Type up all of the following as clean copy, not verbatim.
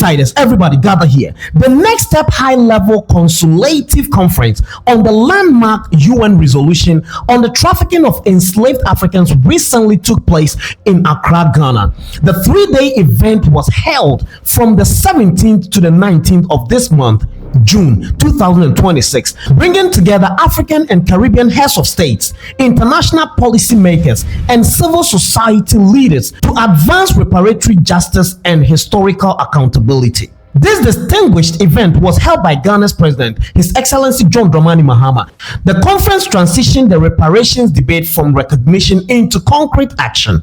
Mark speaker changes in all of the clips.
Speaker 1: insiders, everybody gather here. The next step high-level consultative conference on the landmark UN resolution on the trafficking of enslaved Africans recently took place in Accra, Ghana. The 3-day event was held from the 17th to the 19th of this month, June 2026, bringing together African and Caribbean heads of states, international policymakers, and civil society leaders to advance reparatory justice and historical accountability. This distinguished event was held by Ghana's President, His Excellency John Dramani Mahama. The conference transitioned the reparations debate from recognition into concrete action.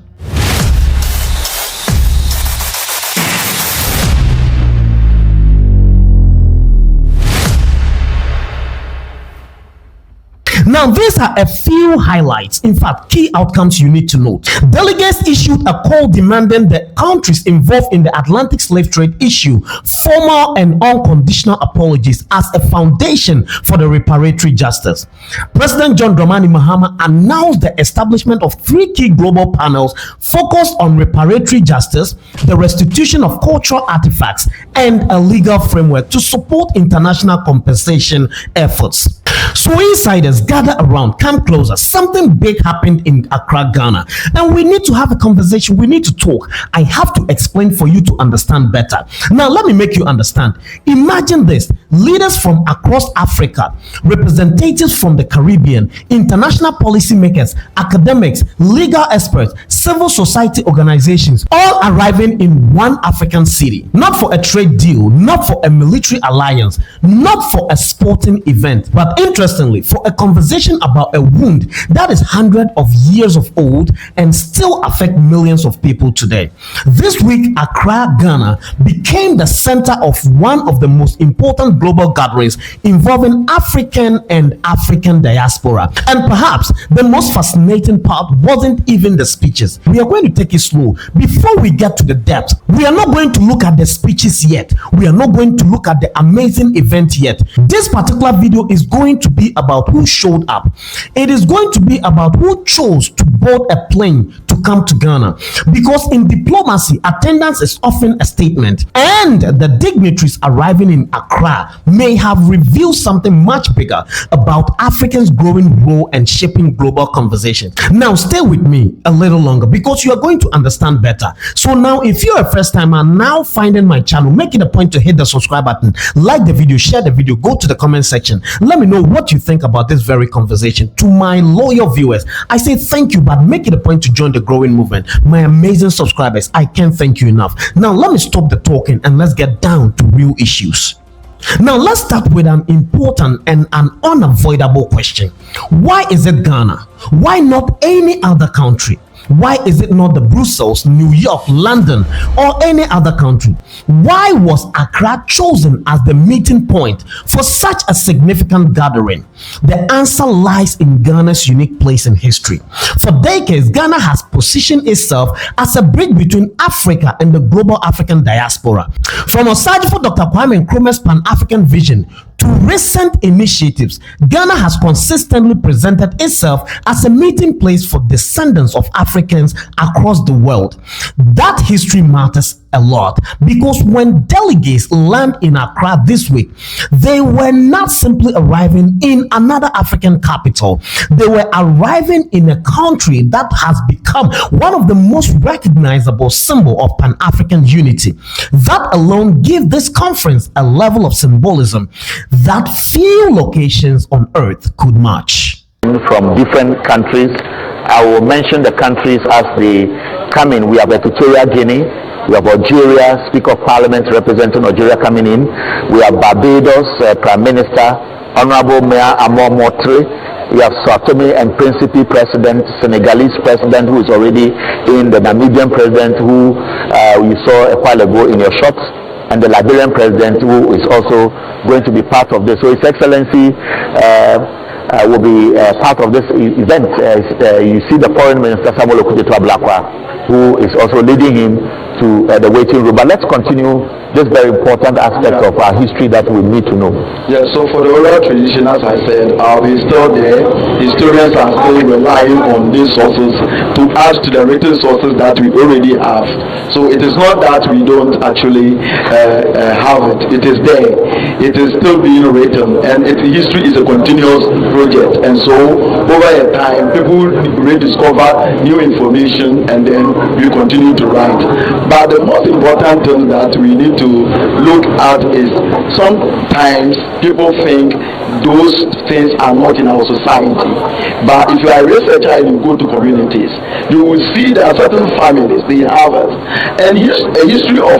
Speaker 1: Now, these are a few highlights, in fact, key outcomes you need to note. Delegates issued a call demanding the countries involved in the Atlantic slave trade issue formal and unconditional apologies as a foundation for the reparatory justice. President John Dramani Mahama announced the establishment of 3 key global panels focused on reparatory justice, the restitution of cultural artifacts, and a legal framework to support international compensation efforts. So insiders, gather around, come closer. Something big happened in Accra, Ghana, and we need to have a conversation. We need to talk. I have to explain for you to understand better. Now, let me make you understand. Imagine this: leaders from across Africa, representatives from the Caribbean, international policymakers, academics, legal experts, civil society organizations, all arriving in one African city, not for a trade deal, not for a military alliance, not for a sporting event, but interestingly, for a conversation about a wound that is hundreds of years of old and still affect millions of people today. This week, Accra, Ghana became the center of one of the most important global gatherings involving African and African diaspora. And perhaps the most fascinating part wasn't even the speeches. We are going to take it slow. Before we get to the depth, we are not going to look at the speeches yet. We are not going to look at the amazing event yet. This particular video is going to be about who showed up. It is going to be about who chose to board a plane to come to Ghana, because in diplomacy, attendance is often a statement, and the dignitaries arriving in Accra may have revealed something much bigger about Africans' growing role and shaping global conversation. Now stay with me a little longer because you are going to understand better. So now, if you're a first timer now finding my channel, make it a point to hit the subscribe button, like the video, share the video, go to the comment section, let me know what you think about this very conversation. To my loyal viewers, I say thank you, but make it a point to join the growing movement. My amazing subscribers, I can't thank you enough. Now let me stop the talking and let's get down to real issues. Now let's start with an important and an unavoidable question. Why is it Ghana? Why not any other country? Why is it not the Brussels, New York, London, or any other country? Why was Accra chosen as the meeting point for such a significant gathering? The answer lies in Ghana's unique place in history. For decades, Ghana has positioned itself as a bridge between Africa and the global African diaspora. From Osajifo Dr. Kwame Nkrumah's Pan-African vision to recent initiatives, Ghana has consistently presented itself as a meeting place for descendants of Africans across the world. That history matters a lot because when delegates land in Accra this week, they were not simply arriving in another African capital. They were arriving in a country that has become one of the most recognizable symbols of Pan-African unity. That alone gives this conference a level of symbolism that few locations on earth could match.
Speaker 2: From different countries, I will mention the countries as they come in. We have Equatorial Guinea, we have Algeria, Speaker of Parliament representing Algeria coming in. We have Barbados, Prime Minister, Honorable Mayor Amor Motre. We have Sao Tome and Principe President, Senegalese President who is already in, the Namibian President who you saw a while ago in your shots, and the Liberian President who is also going to be part of this. So His Excellency will be part of this event. You see the Foreign Minister Samuel Okudzeto Ablakwa, who is also leading him to the waiting room. But let's continue this very important aspect of our history that we need to know.
Speaker 3: Yeah, so for the oral tradition, as I said, it's still there. Historians are still relying on these sources to add to the written sources that we already have. So it is not that we don't actually have it. It is there. It is still being written, and history is a continuous project. And so over a time, people rediscover new information, and then we continue to write. But the most important thing that we need to look at is sometimes people think those things are not in our society. But if you are a researcher and you go to communities, you will see there are certain families, they have it. And a history of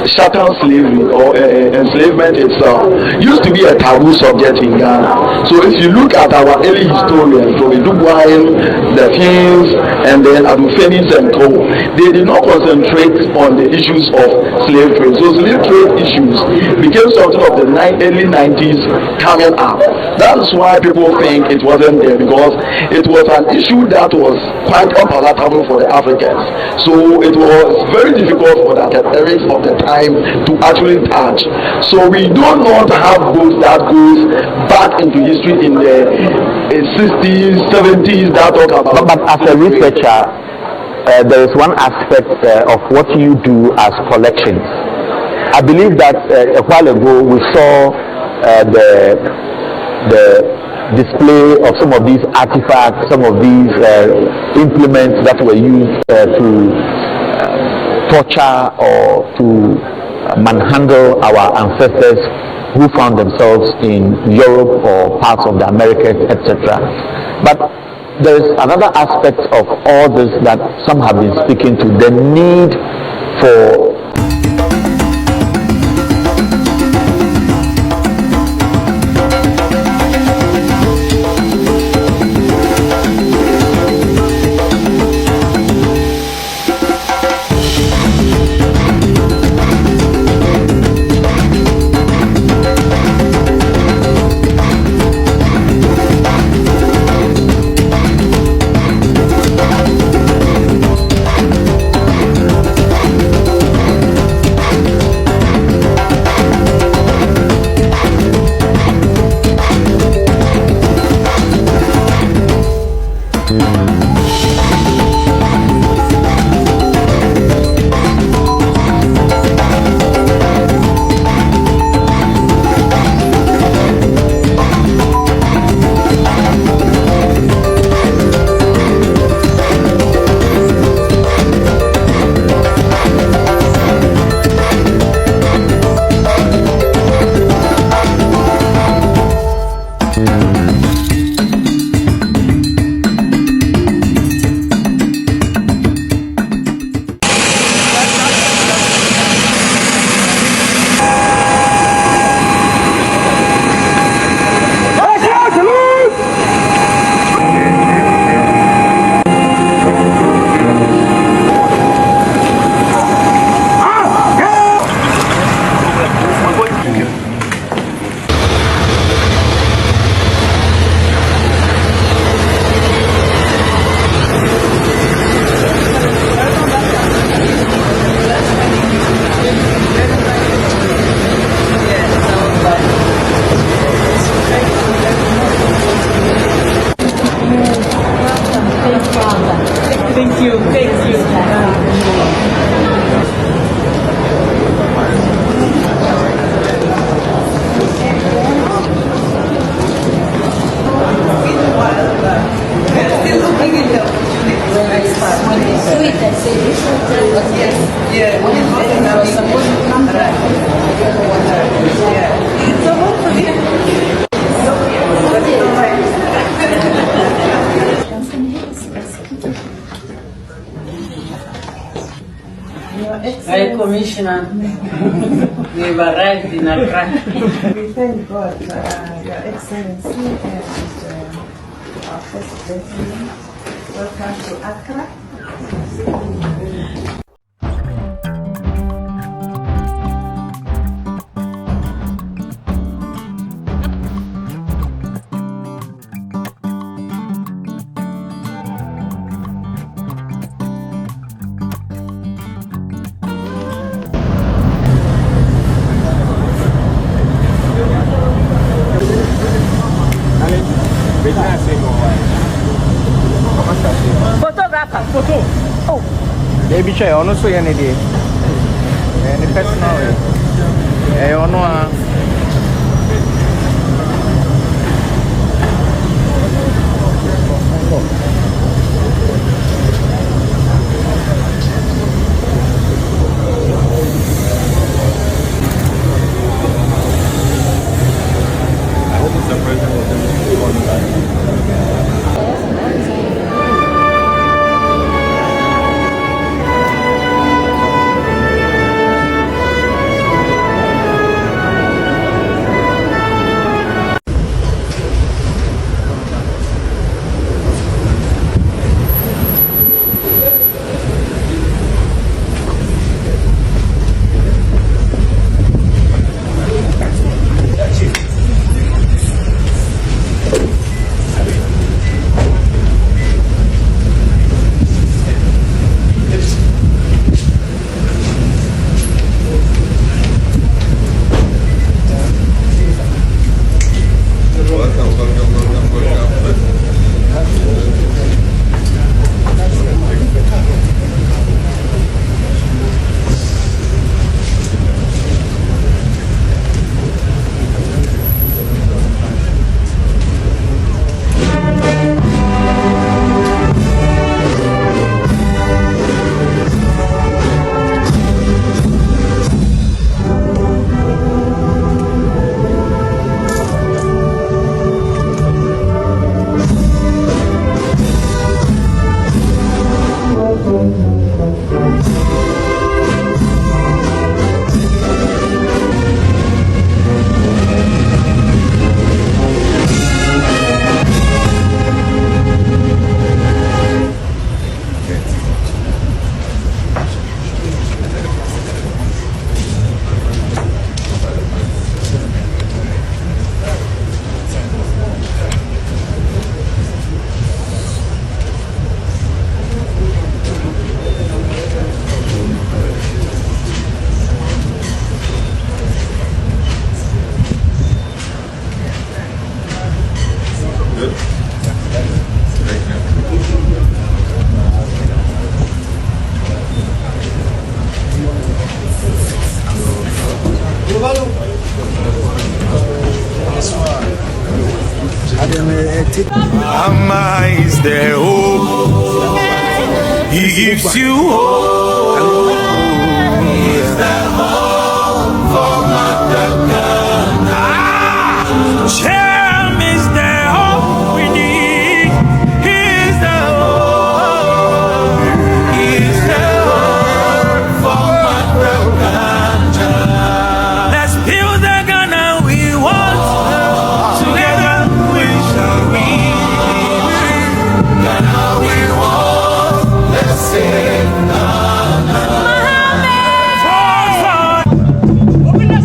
Speaker 3: chattel slavery or enslavement itself used to be a taboo subject in Ghana. So if you look at our early historians, from Edugwain, the Fins, and then Adufenis and Co., they did not concentrate on the issues of slave trade. So slave trade issues became something of the early 90s coming up. That's why people think it wasn't there, because it was an issue that was quite unpalatable for the Africans. So it was very difficult for the academics of the time to actually touch. So we do not have books that goes back into history in the 60s, 70s that talk about.
Speaker 2: But as a researcher, there is one aspect of what you do as collections. I believe that a while ago we saw the display of some of these artifacts, some of these implements that were used to torture or to manhandle our ancestors who found themselves in Europe or parts of the Americas, etc. But there is another aspect of all this that some have been speaking to, the need for
Speaker 4: Hi, Commissioner. We've arrived in Accra.
Speaker 5: We thank God, Your Excellency, and our First President. Welcome to Accra.
Speaker 6: Oh. Baby chair, ono so ye ne dey. Any personal way. Ono a
Speaker 7: Mama is the hope. He gives you hope. He is the hope for Shem is the hope we need. He is the hope. He is the hope for Let's build the Ghana we want. Together we shall win. Ghana we want. Let's sing. Open the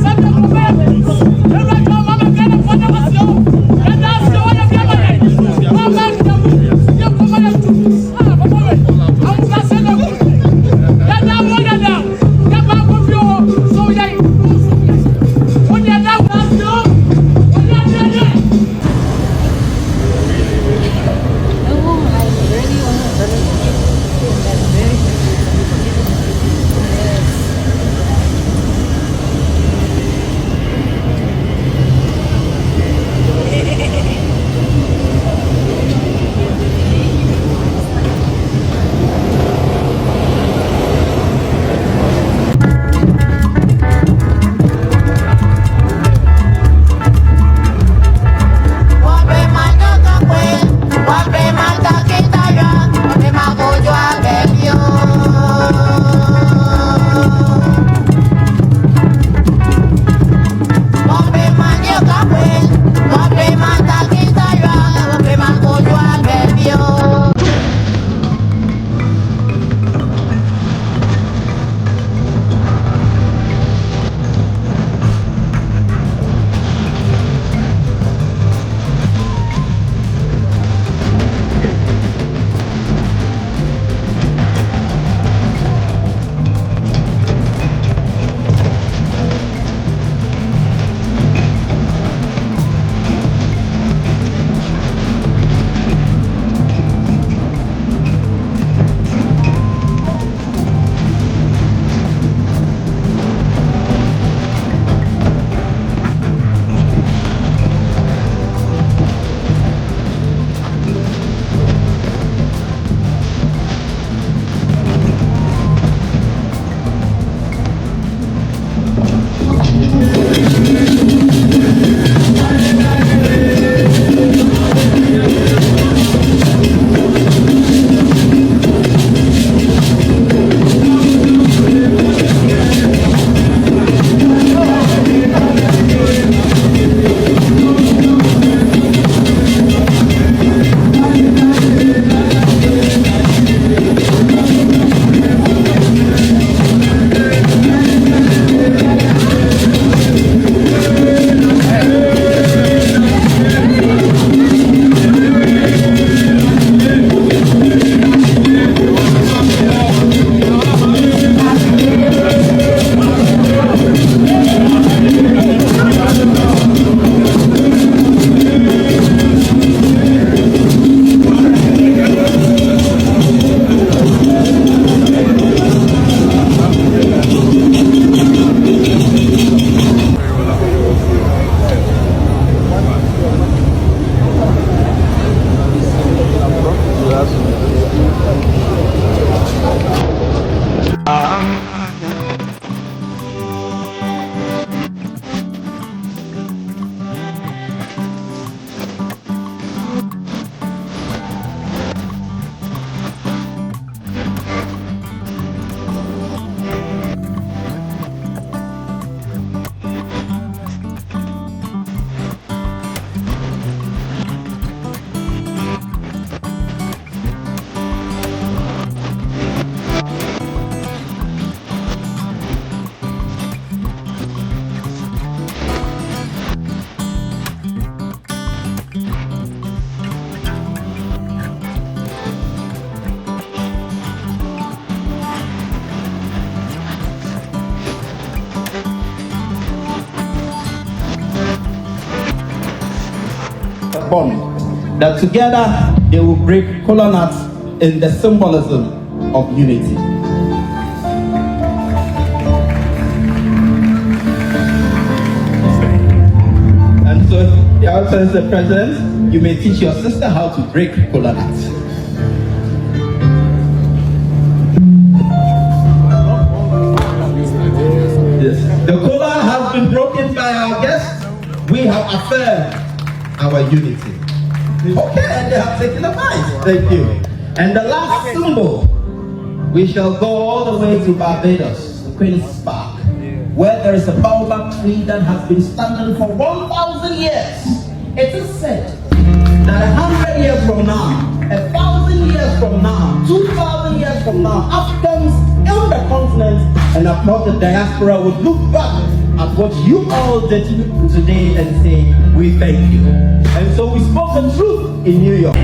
Speaker 8: bond, that together they will break kola nuts in the symbolism of unity. And so, the Excellency the President, you may teach your sister how to break kola nuts. Yes. The kola has been broken by our guests. We have affirmed our unity. Okay, and they have taken a bite. Thank you. And the last symbol, we shall go all the way to Barbados, Queen's Park, where there is a baobab tree that has been standing for 1,000 years. It is said that 100 years from now, 1,000 years from now, 2,000 years from now, Africans on the continent and across the diaspora would look back at what you all did today and say, we thank you. And so we spoke the truth in New York.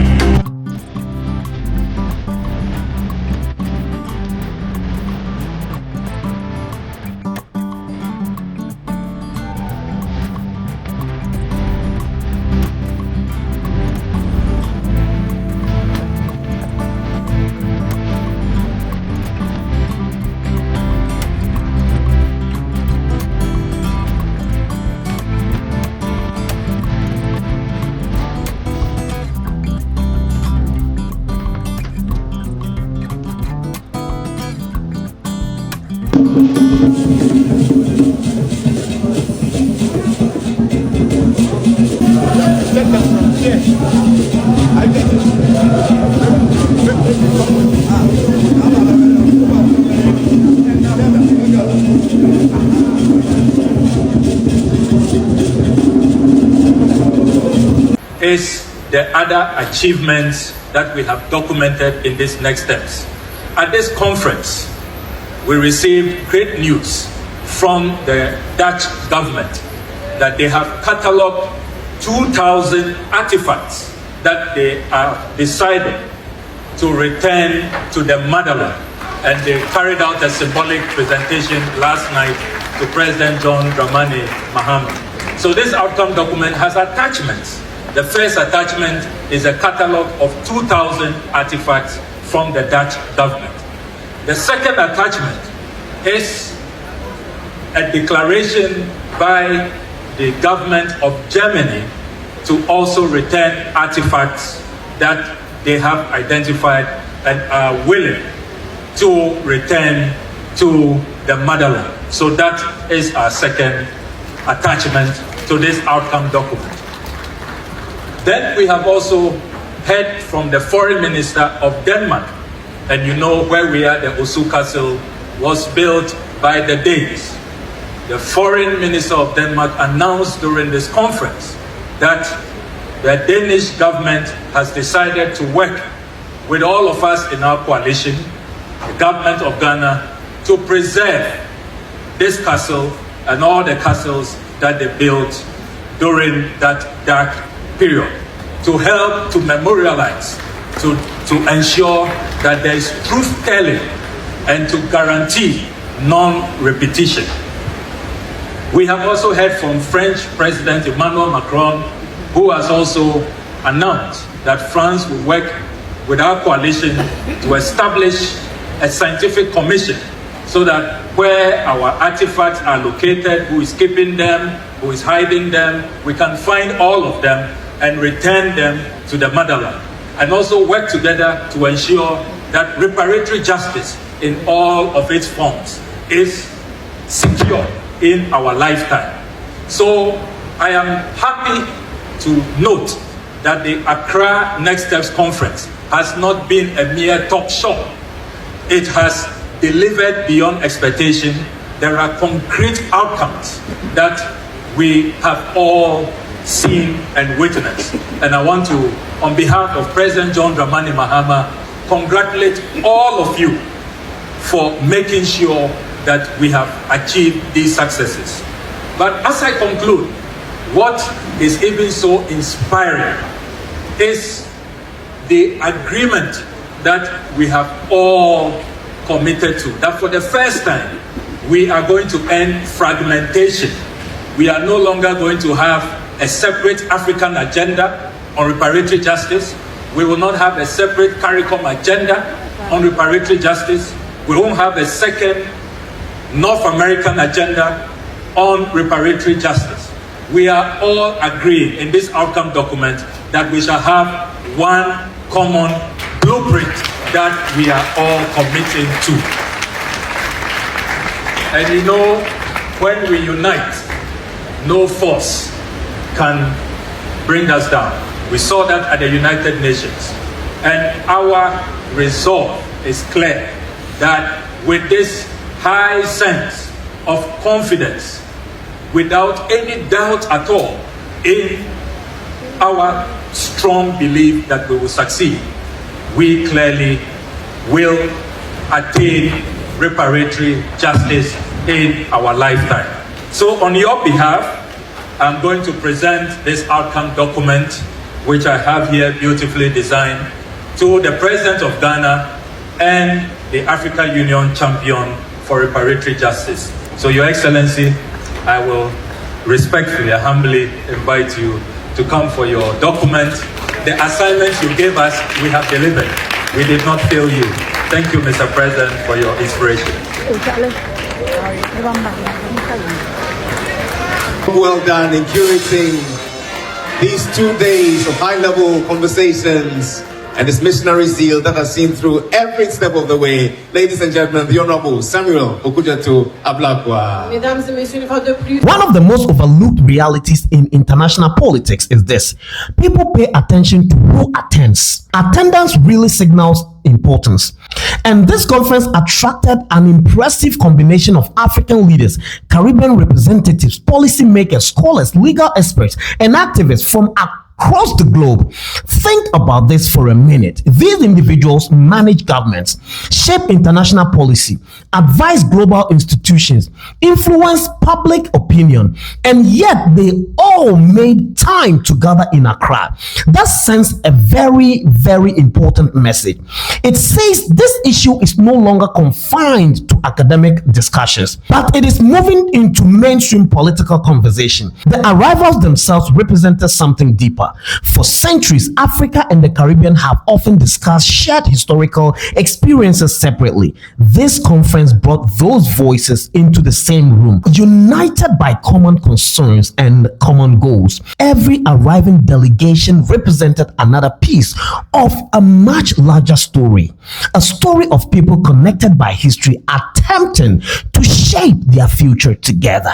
Speaker 9: Is the other achievements that we have documented in these next steps. At this conference, we received great news from the Dutch government that they have catalogued 2,000 artifacts that they are decided to return to the motherland. And they carried out a symbolic presentation last night to President John Dramani Mahama. So this outcome document has attachments. The first attachment is a catalogue of 2,000 artifacts from the Dutch government. The second attachment is a declaration by the government of Germany to also return artifacts that they have identified and are willing to return to the motherland. So that is our second attachment to this outcome document. Then we have also heard from the foreign minister of Denmark. And you know where we are, the Osu Castle was built by the Danes. The foreign minister of Denmark announced during this conference that the Danish government has decided to work with all of us in our coalition, the government of Ghana, to preserve this castle and all the castles that they built during that dark period, to help to memorialize, to ensure that there is truth-telling and to guarantee non-repetition. We have also heard from French President Emmanuel Macron, who has also announced that France will work with our coalition to establish a scientific commission so that where our artifacts are located, who is keeping them, who is hiding them, we can find all of them and return them to the motherland. And also work together to ensure that reparatory justice in all of its forms is secure in our lifetime. So I am happy to note that the Accra Next Steps Conference has not been a mere talk show. It has delivered beyond expectation. There are concrete outcomes that we have all seen and witnessed. And I want to, on behalf of President John Dramani Mahama, congratulate all of you for making sure that we have achieved these successes. But as I conclude, what is even so inspiring is the agreement that we have all committed to, that for the first time, we are going to end fragmentation. We are no longer going to have a separate African agenda on reparatory justice. We will not have a separate CARICOM agenda on reparatory justice. We won't have a second North American agenda on reparatory justice. We are all agreeing in this outcome document that we shall have one common blueprint that we are all committing to. And you know, when we unite, no force can bring us down. We saw that at the United Nations. And our resolve is clear that with this high sense of confidence, without any doubt at all in our strong belief that we will succeed, we clearly will attain reparatory justice in our lifetime. So on your behalf, I'm going to present this outcome document, which I have here beautifully designed, to the President of Ghana and the African Union champion for reparatory justice. So Your Excellency, I will respectfully and humbly invite you to come for your document. The assignments you gave us, we have delivered. We did not fail you. Thank you, Mr. President, for your inspiration.
Speaker 10: Well done in curating these 2 days of high-level conversations and this missionary zeal that has seen through every step of the way. Ladies and gentlemen, the Honorable Samuel Okudzeto Ablakwa.
Speaker 1: One of the most overlooked realities in international politics is this: people pay attention to who attends. Attendance really signals importance. And this conference attracted an impressive combination of African leaders, Caribbean representatives, policymakers, scholars, legal experts, and activists from across the globe. Think about this for a minute. These individuals manage governments, shape international policy, advise global institutions, influence public opinion, and yet they all made time to gather in Accra. That sends a very, very important message. It says this issue is no longer confined to academic discussions, but it is moving into mainstream political conversation. The arrivals themselves represented something deeper. For centuries, Africa and the Caribbean have often discussed shared historical experiences separately. This conference brought those voices into the same room, united by common concerns and common goals. Every arriving delegation represented another piece of a much larger story, a story of people connected by history, attempting to shape their future together.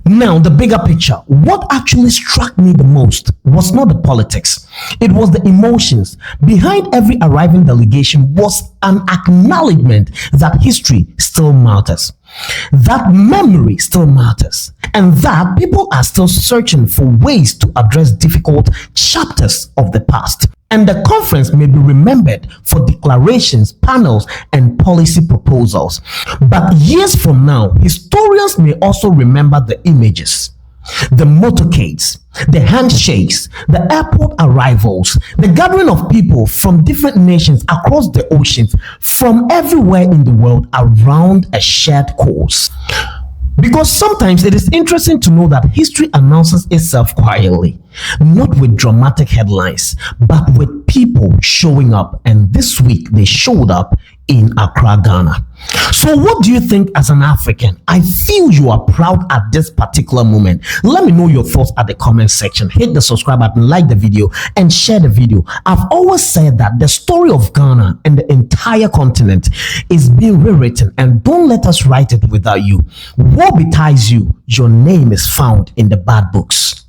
Speaker 1: Now, the bigger picture. What actually struck me the most was not the politics. It was the emotions. Behind every arriving delegation was an acknowledgement that history still matters, that memory still matters, and that people are still searching for ways to address difficult chapters of the past. And the conference may be remembered for declarations, panels, and policy proposals. But years from now, historians may also remember the images, the motorcades, the handshakes, the airport arrivals, the gathering of people from different nations across the oceans, from everywhere in the world around a shared cause. Because sometimes it is interesting to know that history announces itself quietly, not with dramatic headlines, but with people showing up. And this week they showed up in Accra, Ghana. So what do you think as an African? I feel you are proud at this particular moment. Let me know your thoughts at the comment section. Hit the subscribe button, like the video, and share the video. I've always said that the story of Ghana and the entire continent is being rewritten, and don't let us write it without you. What betides you, your name is found in the bad books.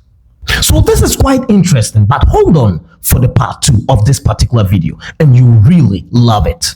Speaker 1: So this is quite interesting, but hold on for the part 2 of this particular video, and you really love it.